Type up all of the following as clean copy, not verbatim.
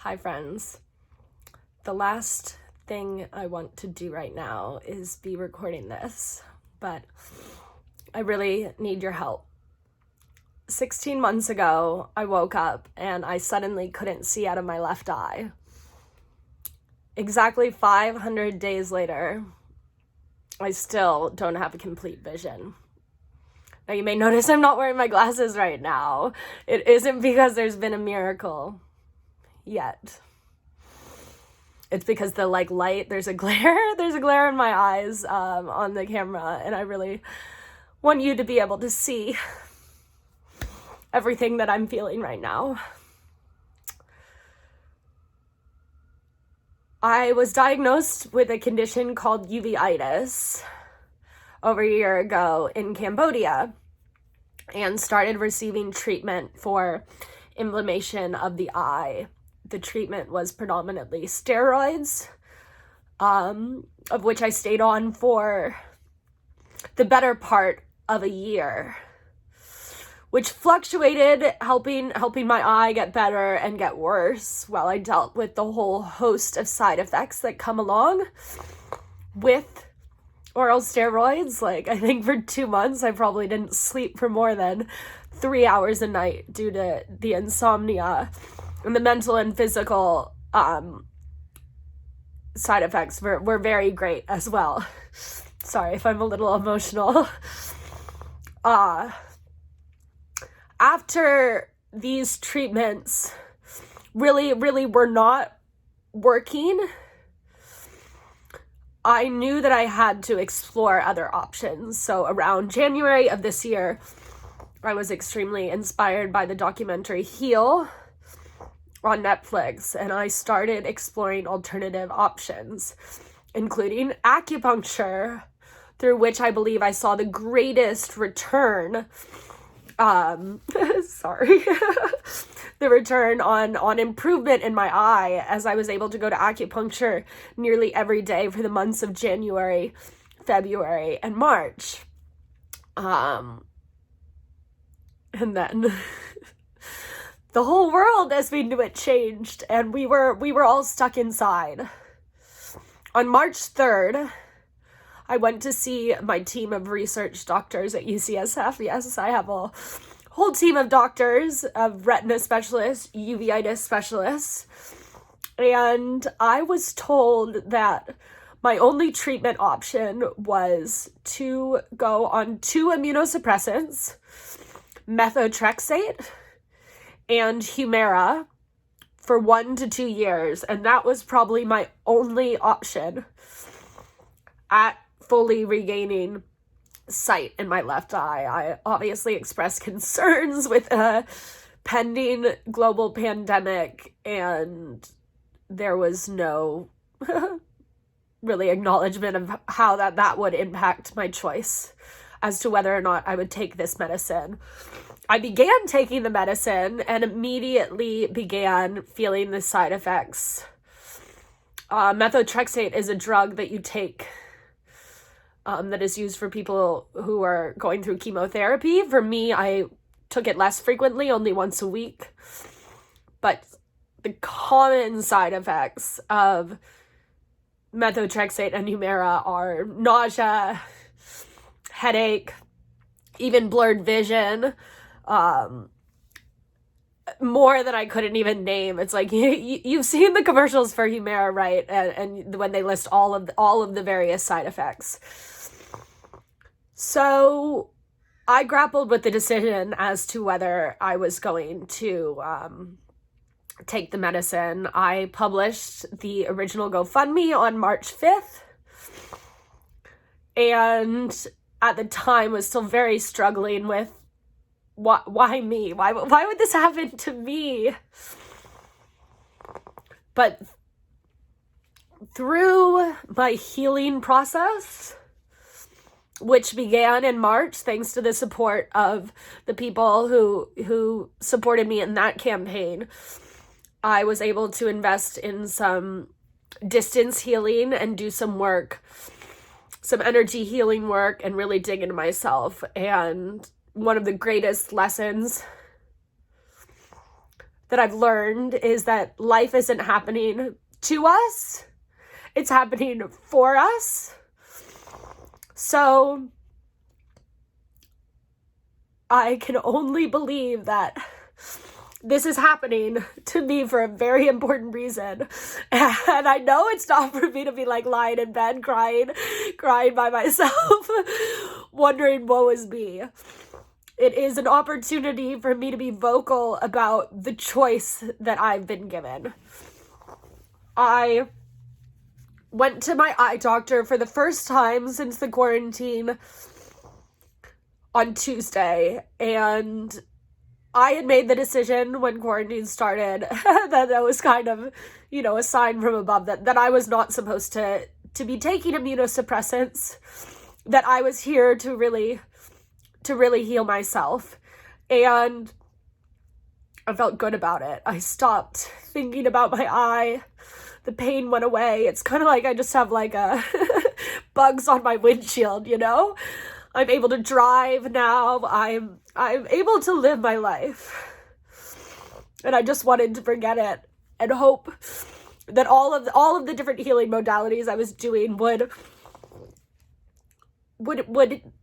Hi friends. The last thing I want to do right now is be recording this, but I really need your help. 16 months ago, I woke up and I suddenly couldn't see out of my left eye. Exactly 500 days later, I still don't have a complete vision. Now you may notice I'm not wearing my glasses right now. It isn't because there's been a miracle yet. It's because the light, there's a glare in my eyes on the camera, and I really want you to be able to see everything that I'm feeling right now. I was diagnosed with a condition called uveitis over a year ago in Cambodia and started receiving treatment for inflammation of the eye. The treatment was predominantly steroids, of which I stayed on for the better part of a year, which fluctuated, helping my eye get better and get worse while I dealt with the whole host of side effects that come along with oral steroids. I think for 2 months, I probably didn't sleep for more than 3 hours a night due to the insomnia. And the mental and physical side effects were very great as well. Sorry if I'm a little emotional. After these treatments really were not working, I knew that I had to explore other options. So around January of this year, I was extremely inspired by the documentary Heal on Netflix, and I started exploring alternative options, including acupuncture, through which I believe I saw the greatest return. The return on improvement in my eye, as I was able to go to acupuncture nearly every day for the months of January, February, and March. And then the whole world as we knew it changed, and we were all stuck inside. On March 3rd, I went to see my team of research doctors at UCSF. Yes, I have a whole team of doctors, of retina specialists, uveitis specialists, and I was told that my only treatment option was to go on 2 immunosuppressants, Methotrexate and Humira, for 1 to 2 years, and that was probably my only option at fully regaining sight in my left eye. I obviously expressed concerns with a pending global pandemic, and there was no really acknowledgement of how that would impact my choice as to whether or not I would take this medicine. I began taking the medicine and immediately began feeling the side effects. Methotrexate is a drug that you take that is used for people who are going through chemotherapy. For me, I took it less frequently, only once a week. But the common side effects of Methotrexate and Humira are nausea, headache, even blurred vision, more than I couldn't even name. It's like you've seen the commercials for Humira, right? And when they list all of the various side effects. So I grappled with the decision as to whether I was going to take the medicine. I published the original GoFundMe on March 5th, and at the time was still very struggling with why me? Why would this happen to me? But through my healing process, which began in March, thanks to the support of the people who supported me in that campaign, I was able to invest in some distance healing and do some work, some energy healing work, and really dig into myself. And one of the greatest lessons that I've learned is that life isn't happening to us. It's happening for us. So I can only believe that this is happening to me for a very important reason. And I know it's not for me to be like lying in bed crying by myself, wondering woe is me. It is an opportunity for me to be vocal about the choice that I've been given. I went to my eye doctor for the first time since the quarantine on Tuesday, and I had made the decision when quarantine started that was kind of, a sign from above that I was not supposed to be taking immunosuppressants, that I was here to really heal myself. And I felt good about it. I stopped thinking about my eye. The pain went away. It's kind of like I just have like bugs on my windshield, I'm able to drive now. I'm able to live my life. And I just wanted to forget it and hope that all of the different healing modalities I was doing would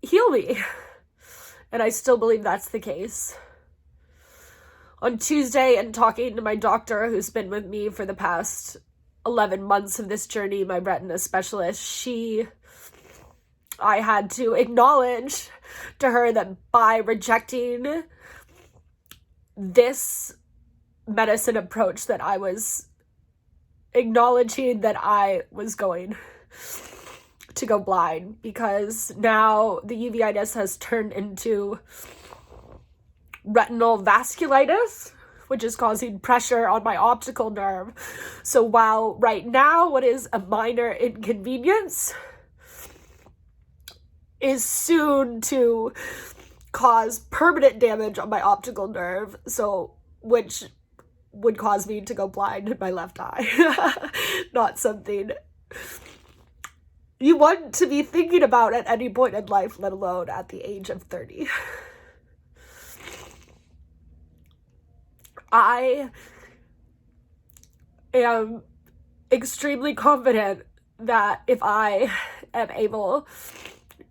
heal me. And I still believe that's the case. On Tuesday, and talking to my doctor, who's been with me for the past 11 months of this journey, my retina specialist, I had to acknowledge to her that by rejecting this medicine approach, that I was acknowledging that I was going to go blind, because now the uveitis has turned into retinal vasculitis, which is causing pressure on my optical nerve. So while right now what is a minor inconvenience is soon to cause permanent damage on my optical nerve, which would cause me to go blind in my left eye. Not something you want to be thinking about at any point in life, let alone at the age of 30. I am extremely confident that if I am able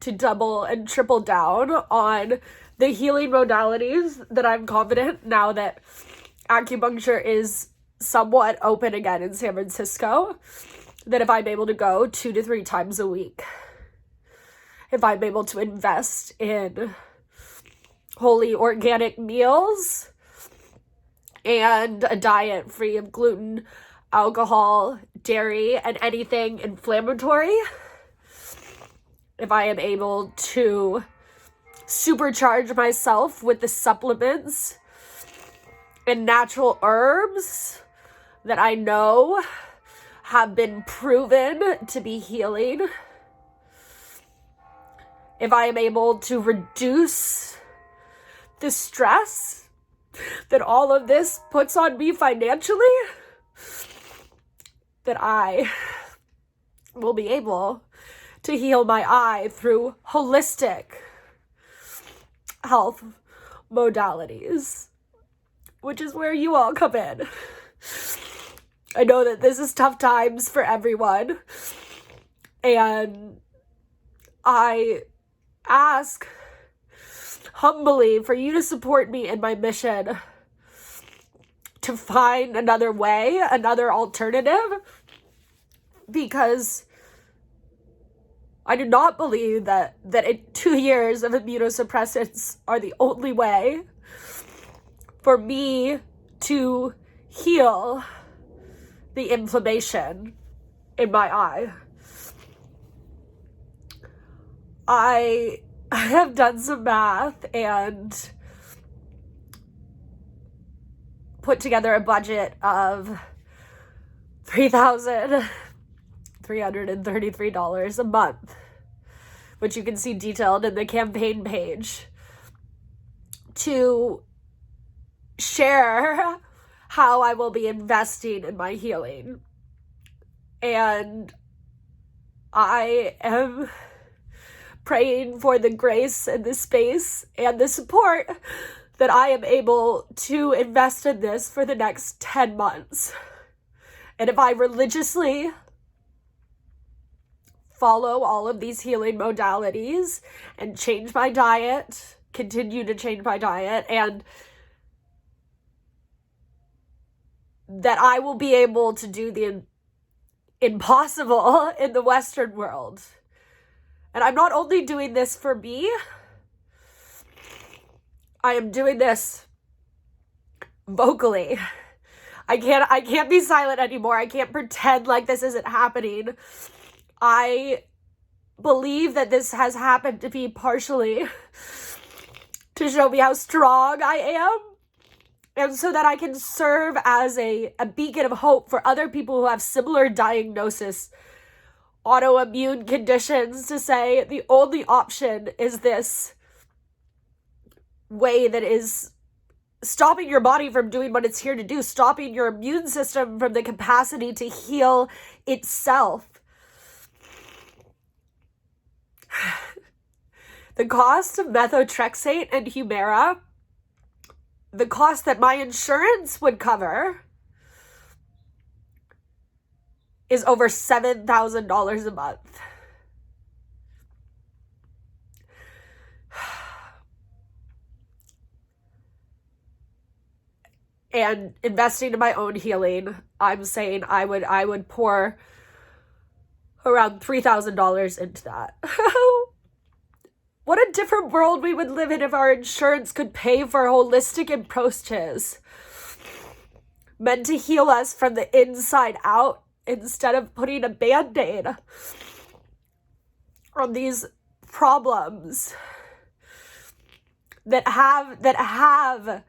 to double and triple down on the healing modalities, that I'm confident now that acupuncture is somewhat open again in San Francisco, that if I'm able to go 2 to 3 times a week, if I'm able to invest in wholly organic meals and a diet free of gluten, alcohol, dairy, and anything inflammatory, if I am able to supercharge myself with the supplements and natural herbs that I know have been proven to be healing, if I am able to reduce the stress that all of this puts on me financially, that I will be able to heal my eye through holistic health modalities, which is where you all come in. I know that this is tough times for everyone, and I ask humbly for you to support me in my mission to find another way, another alternative, because I do not believe that 2 years of immunosuppressants are the only way for me to heal the inflammation in my eye. I have done some math and put together a budget of $3,333 a month, which you can see detailed in the campaign page, to share how I will be investing in my healing. And I am praying for the grace and the space and the support that I am able to invest in this for the next 10 months. And if I religiously follow all of these healing modalities and change my diet, continue to change my diet, and that I will be able to do the impossible in the Western world. And I'm not only doing this for me, I am doing this vocally. I can't be silent anymore. I can't pretend like this isn't happening. I believe that this has happened to me partially to show me how strong I am, and so that I can serve as a beacon of hope for other people who have similar diagnosis, autoimmune conditions, to say the only option is this way that is stopping your body from doing what it's here to do, stopping your immune system from the capacity to heal itself. The cost of methotrexate and Humira, the cost that my insurance would cover, is over $7,000 a month. And investing in my own healing, I'm saying I would pour around $3,000 into that. What a different world we would live in if our insurance could pay for holistic approaches meant to heal us from the inside out, instead of putting a band-aid on these problems that have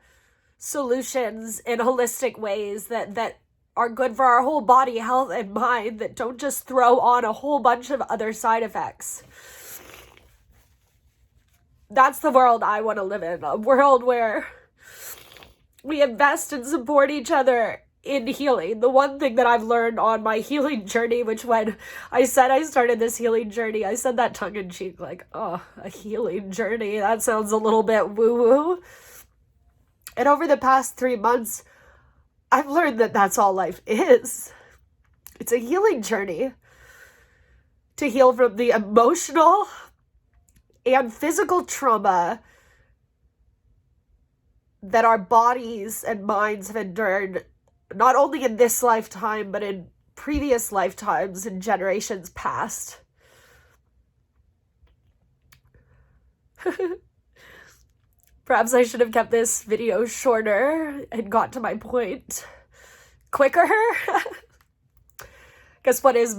solutions in holistic ways that are good for our whole body, health, and mind, that don't just throw on a whole bunch of other side effects. That's the world I want to live in, a world where we invest and support each other in healing. The one thing that I've learned on my healing journey, which when I said I started this healing journey, I said that tongue-in-cheek, like, oh, a healing journey, that sounds a little bit woo-woo. And over the past 3 months, I've learned that that's all life is. It's a healing journey to heal from the emotional and physical trauma that our bodies and minds have endured, not only in this lifetime, but in previous lifetimes and generations past. Perhaps I should have kept this video shorter and got to my point quicker. Guess what is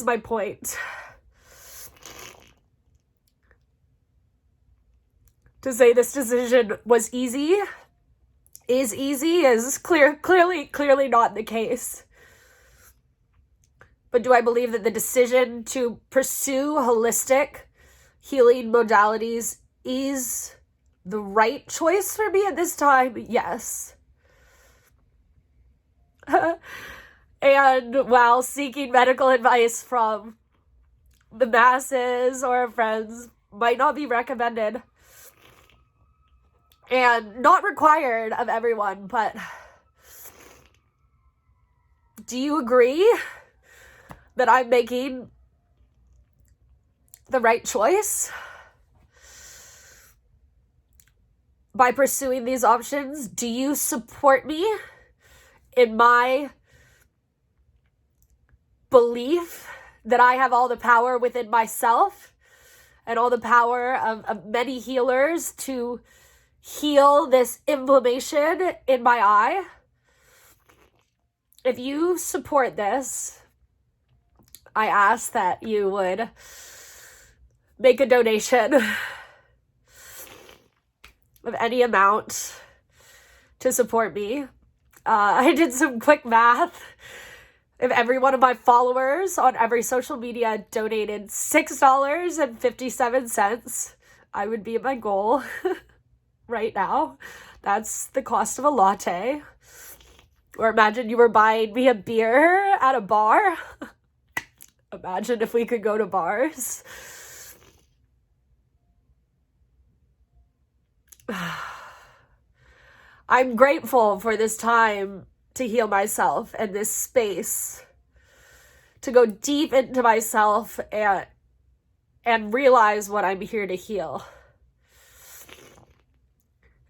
my point? To say this decision was easy, is clearly not the case. But do I believe that the decision to pursue holistic healing modalities is the right choice for me at this time? Yes. And while seeking medical advice from the masses or friends might not be recommended and not required of everyone, but do you agree that I'm making the right choice by pursuing these options? Do you support me in my belief that I have all the power within myself and all the power of many healers to heal this inflammation in my eye? If you support this, I ask that you would make a donation of any amount to support me. I did some quick math. If every one of my followers on every social media donated $6.57, I would be at my goal right now. That's the cost of a latte. Or imagine you were buying me a beer at a bar. Imagine if we could go to bars. I'm grateful for this time to heal myself and this space to go deep into myself and realize what I'm here to heal.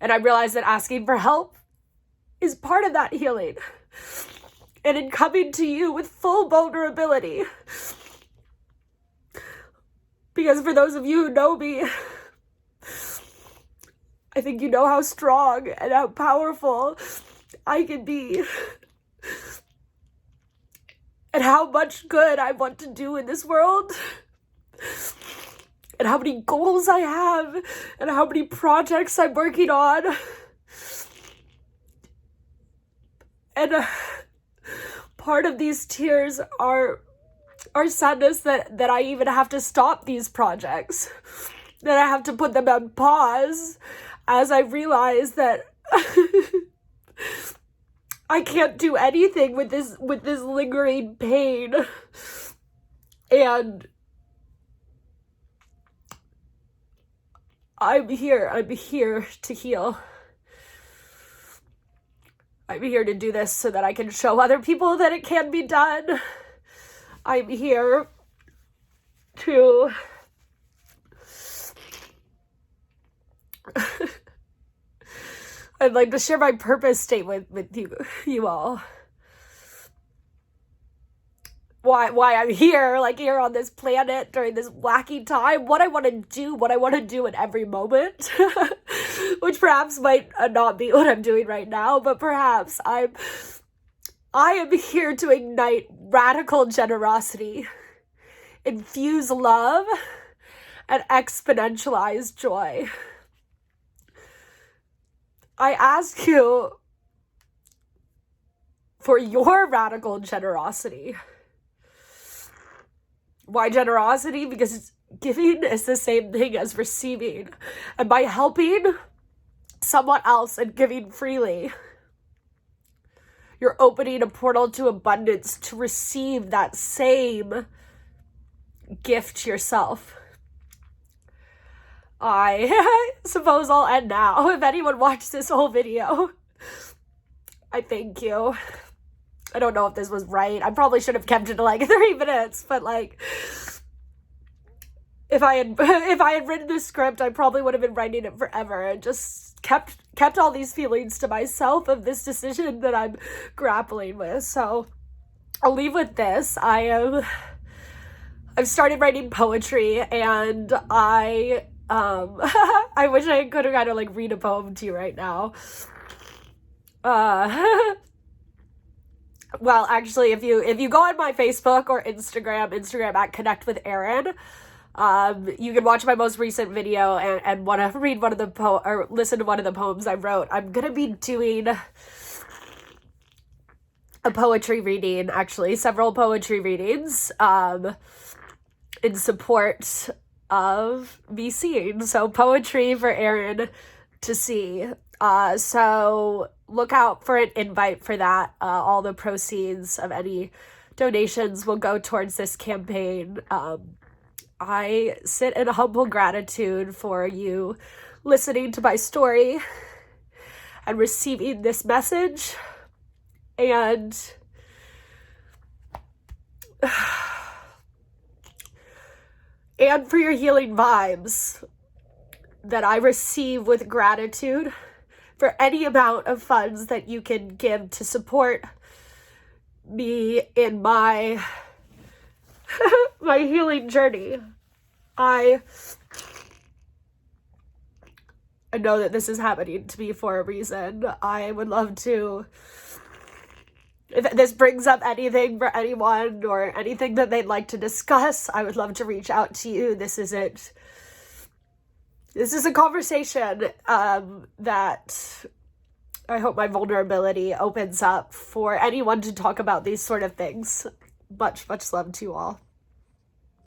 And I realize that asking for help is part of that healing. And in coming to you with full vulnerability. Because for those of you who know me, I think you know how strong and how powerful I can be. And how much good I want to do in this world. And how many goals I have. And how many projects I'm working on. And part of these tears are sadness that I even have to stop these projects. That I have to put them on pause as I realize that I can't do anything with this lingering pain. And I'm here to heal. I'm here to do this so that I can show other people that it can be done. I'm here to I'd like to share my purpose statement with you all. Why I'm here, like here on this planet during this wacky time, what I want to do in every moment, which perhaps might not be what I'm doing right now, but perhaps I am here to ignite radical generosity, infuse love, and exponentialize joy. I ask you for your radical generosity. Why generosity? Because giving is the same thing as receiving. And by helping someone else and giving freely, you're opening a portal to abundance to receive that same gift yourself. I suppose I'll end now. If anyone watched this whole video, I thank you. I don't know if this was right. I probably should have kept it to like 3 minutes, but like if I had written this script, I probably would have been writing it forever and just kept all these feelings to myself of this decision that I'm grappling with. So I'll leave with this. I've started writing poetry, and I wish I could have kind of like read a poem to you right now. Well, actually, if you go on my Facebook or Instagram at Connect with Erin, you can watch my most recent video and want to read one of the or listen to one of the poems I wrote. I'm gonna be doing a poetry reading, actually, several poetry readings, in support of me seeing. So poetry for Erin to see. So look out for an invite for that. All the proceeds of any donations will go towards this campaign. I sit in humble gratitude for you listening to my story and receiving this message, and for your healing vibes that I receive with gratitude for any amount of funds that you can give to support me in my my healing journey. I know that this is happening to me for a reason. I would love to, if this brings up anything for anyone or anything that they'd like to discuss, I would love to reach out to you. This is a conversation that I hope my vulnerability opens up for anyone to talk about these sort of things. Much, much love to you all.